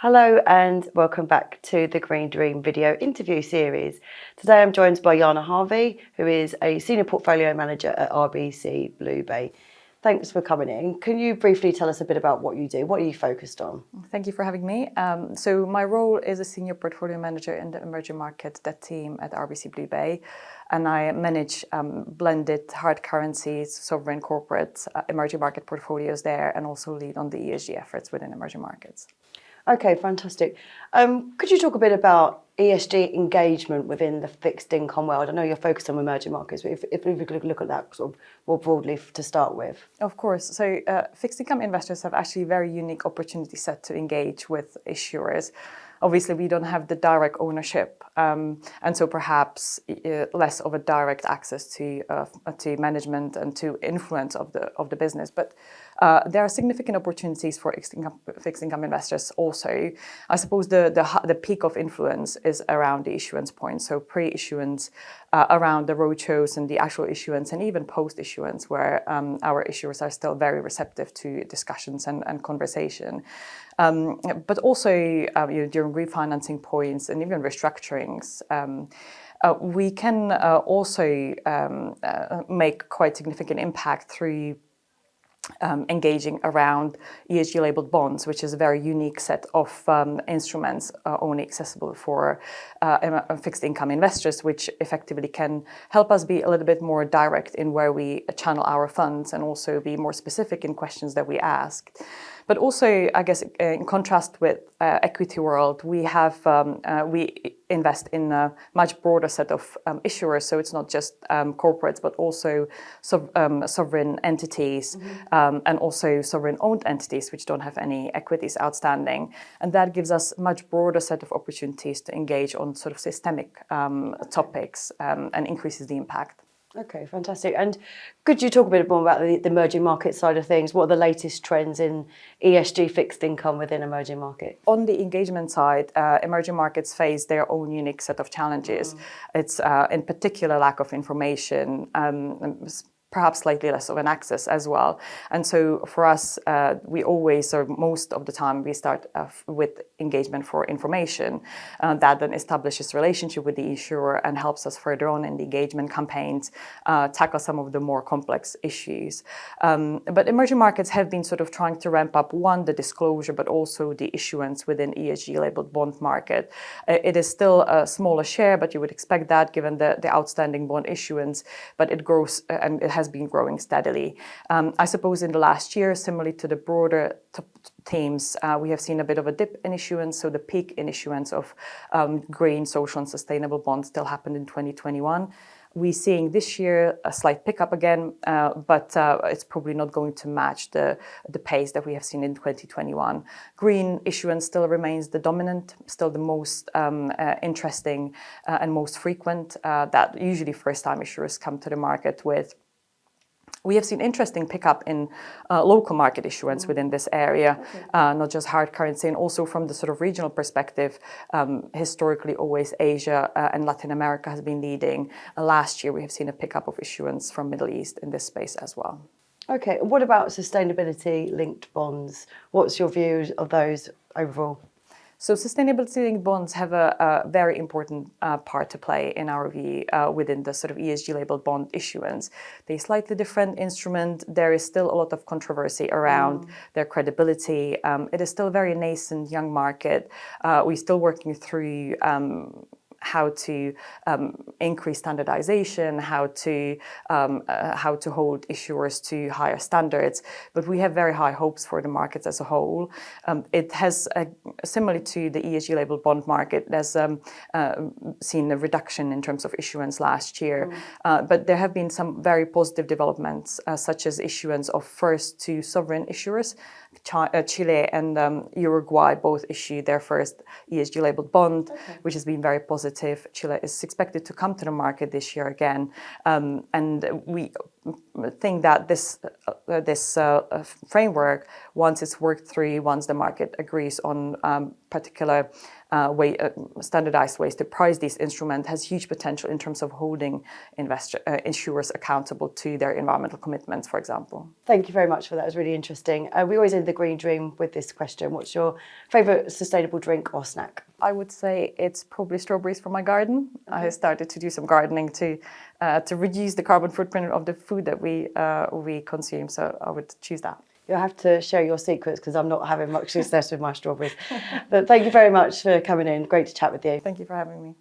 Hello and welcome back to the Green Dream video interview series. Today I'm joined by Jana Harvey, who is a Senior Portfolio Manager at RBC Bluebay. Thanks for coming in. Can you briefly tell us a bit about what you do? What are you focused on? Thank you for having me. So my role is a Senior Portfolio Manager in the Emerging Markets Debt team at RBC Bluebay, and I manage blended hard currencies, sovereign corporate, emerging market portfolios there, and also lead on the ESG efforts within emerging markets. Okay, fantastic. Could you talk a bit about ESG engagement within the fixed income world? I know you're focused on emerging markets, but if we could look at that sort of more broadly to start with. Of course. So fixed income investors have actually very unique opportunity set to engage with issuers. Obviously, we don't have the direct ownership, and so perhaps less of a direct access to management and to influence of the business. But there are significant opportunities for fixed income investors also. I suppose the peak of influence is around the issuance point, so pre-issuance, around the roadshows and the actual issuance, and even post-issuance, where our issuers are still very receptive to discussions and conversation. But also during refinancing points and even restructurings, we can also make quite significant impact through engaging around ESG labeled bonds, which is a very unique set of instruments only accessible for fixed income investors, which effectively can help us be a little bit more direct in where we channel our funds and also be more specific in questions that we ask. But also, I guess, in contrast with equity world, we invest in a much broader set of issuers. So it's not just corporates, but also sovereign entities, and also sovereign-owned entities which don't have any equities outstanding. And that gives us a much broader set of opportunities to engage on sort of systemic topics and increases the impact. Okay, fantastic. And could you talk a bit more about the emerging market side of things? What are the latest trends in ESG fixed income within emerging markets? On the engagement side, emerging markets face their own unique set of challenges. It's in particular lack of information, perhaps slightly less of an access as well. And so for us, we always, or most of the time, we start with engagement for information. That then establishes relationship with the issuer and helps us further on in the engagement campaigns, tackle some of the more complex issues. But emerging markets have been sort of trying to ramp up, one, the disclosure, but also the issuance within ESG labeled bond market. It is still a smaller share, but you would expect that given the outstanding bond issuance, but it grows and it has been growing steadily. I suppose in the last year, similarly to the broader themes, we have seen a bit of a dip in issuance. So the peak in issuance of green, social and sustainable bonds still happened in 2021. We're seeing this year a slight pickup again, but it's probably not going to match the pace that we have seen in 2021. Green issuance still remains the dominant, still the most interesting and most frequent that usually first-time issuers come to the market with. We have seen interesting pickup in local market issuance within this area, not just hard currency, and also from the sort of regional perspective, historically always Asia and Latin America has been leading. Last year we have seen a pickup of issuance from Middle East in this space as well. Okay, what about sustainability-linked bonds? What's your view of those overall? So sustainability-linked bonds have a very important part to play in our view within the sort of ESG labeled bond issuance. They're slightly different instrument. There is still a lot of controversy around their credibility. It is still a very nascent young market. We're still working through how to increase standardization, how to hold issuers to higher standards. But we have very high hopes for the markets as a whole. It has, similar to the ESG labeled bond market, has seen a reduction in terms of issuance last year. But there have been some very positive developments, such as issuance of first two sovereign issuers. Chile and Uruguay both issued their first ESG labeled bond, which has been very positive. Chile is expected to come to the market this year again. And we think that this framework, once it's worked through, once the market agrees on particular standardized ways to price these instruments has huge potential in terms of holding insurers accountable to their environmental commitments, for example. Thank you very much for that. It was really interesting. We always end the Green Dream with this question. What's your favourite sustainable drink or snack? I would say it's probably strawberries from my garden. I started to do some gardening to reduce the carbon footprint of the food that we consume, so I would choose that. You'll have to share your secrets because I'm not having much success with my strawberries. But thank you very much for coming in. Great to chat with you. Thank you for having me.